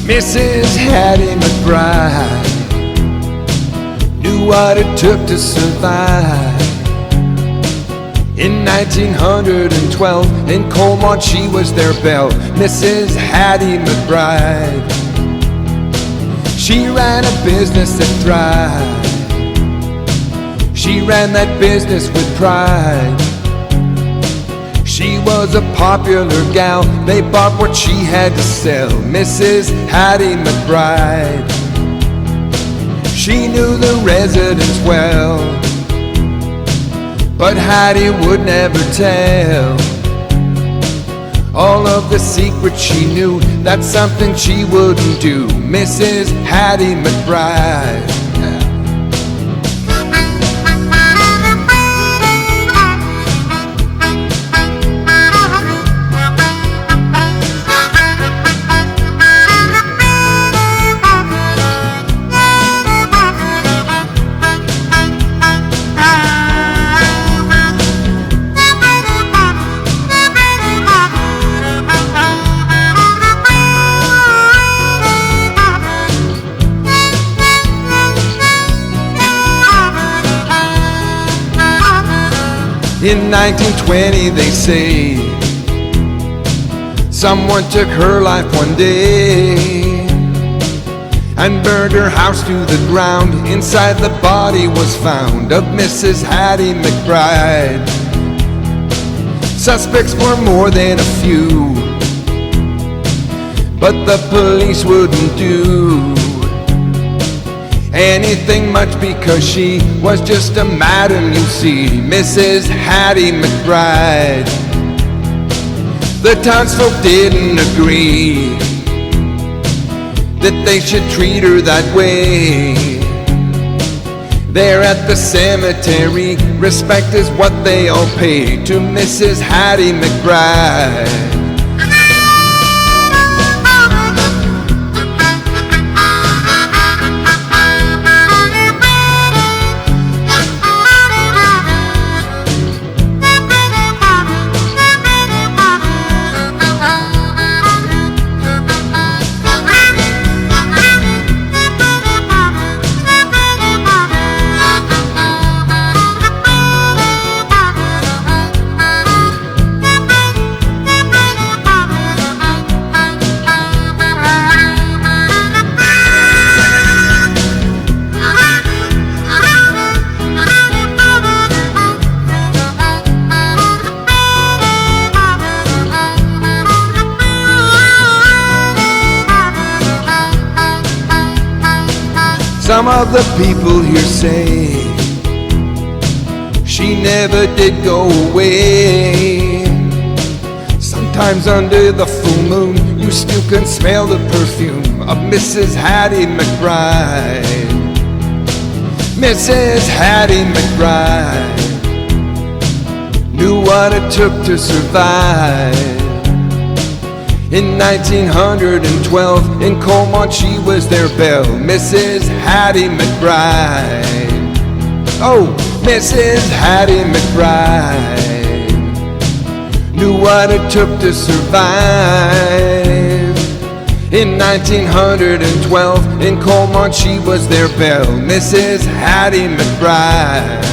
Mrs. Hattie McBride knew what it took to survive. In 1912, in Colmont, she was their belle, Mrs. Hattie McBride. She ran a business that thrived. She ran that business with pride. She was a popular gal, they bought what she had to sell, Mrs. Hattie McBride. She knew the residents well, but Hattie would never tell all of the secrets she knew. That's something she wouldn't do, Mrs. Hattie McBride. In 1920, they say, someone took her life one day and burned her house to the ground. Inside the body was found of Mrs. Hattie McBride. Suspects were more than a few, but the police wouldn't do anything much because she was just a madam, you see, Mrs. Hattie McBride. The townsfolk didn't agree that they should treat her that way. There at the cemetery, respect is what they all pay to Mrs. Hattie McBride. Some of the people here say she never did go away. Sometimes under the full moon you still can smell the perfume of Mrs. Hattie McBride. Mrs. Hattie McBride knew what it took to survive. In 1912, in Colmont, she was their belle, Mrs. Hattie McBride. Oh, Mrs. Hattie McBride knew what it took to survive. In 1912, in Colmont, she was their belle, Mrs. Hattie McBride.